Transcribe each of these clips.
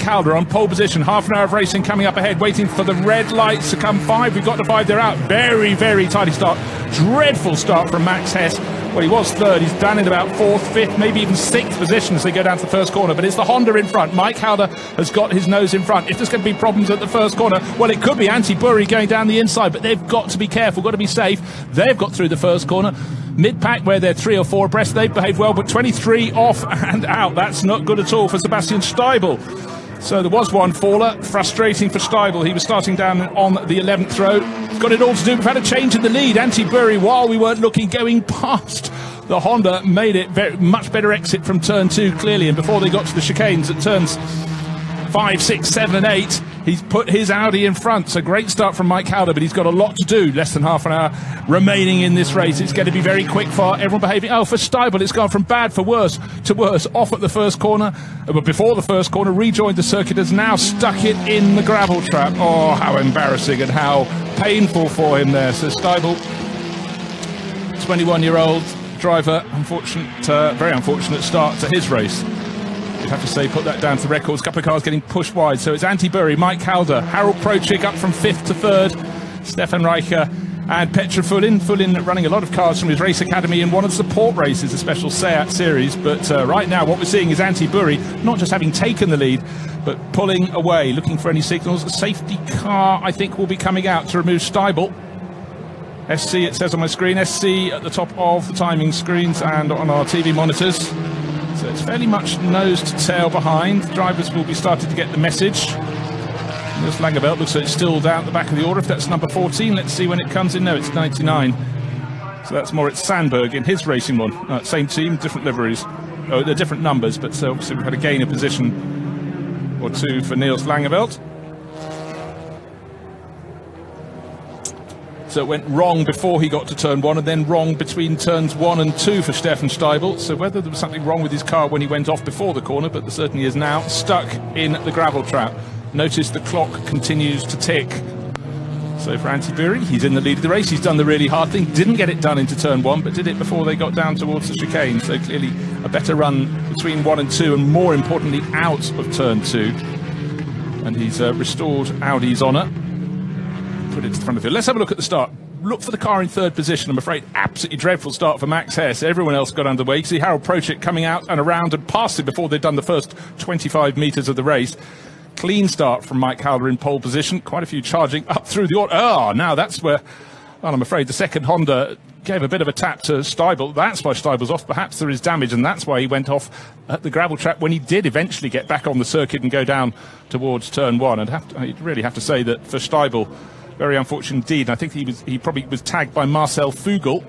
Calder on pole position. Half an hour of racing coming up ahead, waiting for the red lights to come. 5, we've got to 5, they're out. Very, very tidy start. Dreadful start from Max Hess. Well, he was third. He's down in about 4th, 5th, maybe even 6th position as they go down to the first corner. But it's the Honda in front. Mike Calder has got his nose in front. If there's going to be problems at the first corner, well, it could be Anti-Burry going down the inside, but they've got to be careful, got to be safe. They've got through the first corner. Mid-pack, where they're 3 or 4 abreast, they've behaved well, but 23 off and out. That's not good at all for Sebastian Steibel. So there was one faller, frustrating for Steibel. He was starting down on the 11th row. Got it all to do. We've had a change in the lead. Anti-Burry, while we weren't looking, going past the Honda, made it very much better exit from turn 2, clearly. And before they got to the chicanes at turns 5, 6, 7 and 8, he's put his Audi in front. So great start from Mike Calder, but he's got a lot to do. Less than half an hour remaining in this race. It's going to be very quick for everyone behaving. Oh, for Steibel, it's gone from bad for worse to worse. Off at the first corner, but before the first corner, rejoined the circuit, has now stuck it in the gravel trap. Oh, how embarrassing and how painful for him there. So Steibel, 21-year-old driver, very unfortunate start to his race. You'd have to say, put that down to the records. A couple of cars getting pushed wide. So it's Anti-Burry, Mike Calder, Harold Prochik up from 5th to 3rd, Stefan Reicher and Petra Fullin. Fullin running a lot of cars from his race academy in one of the support races, a special SEAT series. But right now what we're seeing is Anti-Burry not just having taken the lead, but pulling away, looking for any signals. A safety car, I think, will be coming out to remove Steibel. SC, it says on my screen, SC at the top of the timing screens and on our TV monitors. So it's fairly much nose to tail behind. Drivers will be starting to get the message. Niels Langebelt looks like it's still down at the back of the order. If that's number 14, let's see when it comes in. No, it's 99. So that's Moritz Sandberg in his racing one. Same team, different liveries. Oh, they're different numbers, but obviously we've had a gain of position or 2 for Niels Langebelt. So it went wrong before he got to turn 1 and then wrong between turns 1 and 2 for Stefan Steibel. So whether there was something wrong with his car when he went off before the corner, but there certainly is now, stuck in the gravel trap. Notice the clock continues to tick. So for Anti-Burry, he's in the lead of the race. He's done the really hard thing. Didn't get it done into turn 1, but did it before they got down towards the chicane. So clearly a better run between 1 and 2, and more importantly, out of turn 2. And he's restored Audi's honour. Put it to the front of the field. Let's have a look at the start. Look for the car in 3rd position. I'm afraid absolutely dreadful start for Max Hess. Everyone else got underway. You can see Harold Prochik coming out and around and past it before they'd done the first 25 metres of the race. Clean start from Mike Calder in pole position. Quite a few charging up through the order. Oh, now that's where, well, I'm afraid the second Honda gave a bit of a tap to Steibel. That's why Steibel's off. Perhaps there is damage, and that's why he went off at the gravel trap when he did eventually get back on the circuit and go down towards turn 1. And I'd really have to say that for Steibel, very unfortunate indeed. I think he probably was tagged by Marcel Fugel.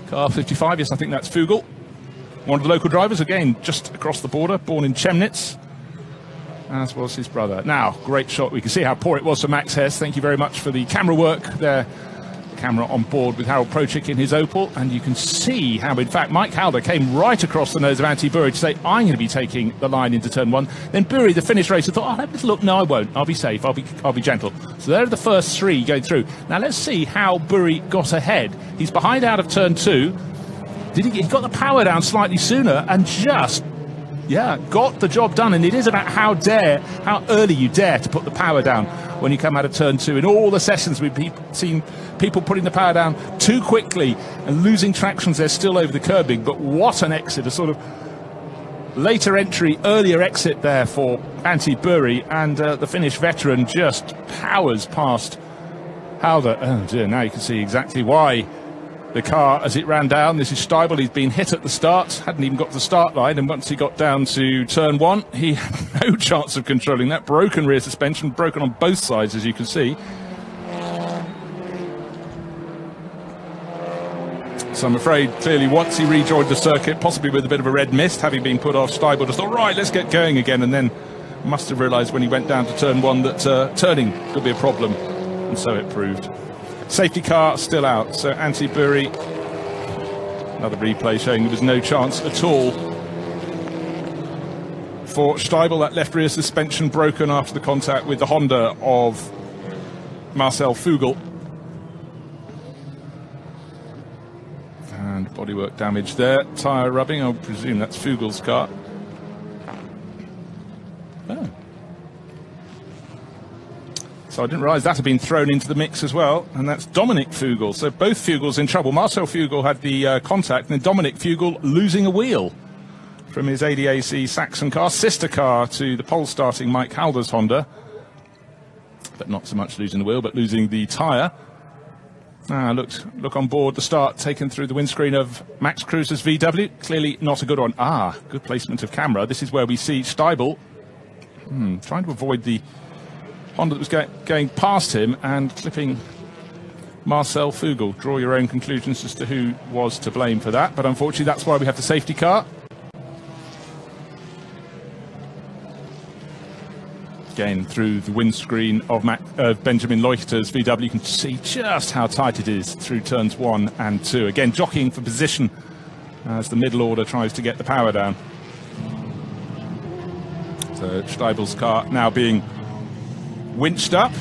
Car 55, yes, I think that's Fugel. One of the local drivers, again, just across the border, born in Chemnitz, as was his brother. Now, great shot. We can see how poor it was for Max Hess. Thank you very much for the camera work there. Camera on board with Harold Prochik in his Opel, and you can see how, in fact, Mike Calder came right across the nose of Anti-Burry to say, I'm going to be taking the line into turn 1. Then Burry, the finish racer, thought, oh, let's look. No, I won't. I'll be safe. I'll be gentle. So there are the first 3 going through. Now let's see how Burry got ahead. He's behind out of turn 2. He got the power down slightly sooner and just, got the job done. And it is about how early you dare to put the power down when you come out of turn 2. In all the sessions we've seen people putting the power down too quickly and losing tractions. They're still over the curbing, but what an exit, a sort of later entry, earlier exit there for Anti-Burry, and the Finnish veteran just powers past Calder. Oh dear, now you can see exactly why the car as it ran down. This is Steibel. He's been hit at the start, hadn't even got to the start line, and once he got down to turn 1, he had no chance of controlling that. Broken rear suspension, broken on both sides, as you can see. So I'm afraid, clearly, once he rejoined the circuit, possibly with a bit of a red mist, having been put off, Steibel just thought, right, let's get going again, and then must have realised when he went down to turn 1 that turning could be a problem, and so it proved. Safety car still out, so Anti-Burry, another replay showing there was no chance at all for Steibel. That left rear suspension broken after the contact with the Honda of Marcel Fugel. And bodywork damage there, tyre rubbing, I presume that's Fugel's car. Oh. So I didn't realise that had been thrown into the mix as well, and that's Dominic Fugel. So both Fugels in trouble. Marcel Fugel had the contact, and then Dominic Fugel losing a wheel from his ADAC Saxon car, sister car to the pole-starting Mike Halder's Honda. But not so much losing the wheel, but losing the tyre. Look on board, the start taken through the windscreen of Max Kreuser's VW. Clearly not a good one. Good placement of camera. This is where we see Steibel trying to avoid the Honda that was going past him and clipping Marcel Fugel. Draw your own conclusions as to who was to blame for that, but unfortunately that's why we have the safety car. Again, through the windscreen of Benjamin Leuchter's VW, you can see just how tight it is through turns 1 and 2. Again, jockeying for position as the middle order tries to get the power down. So Steibel's car now being winched up.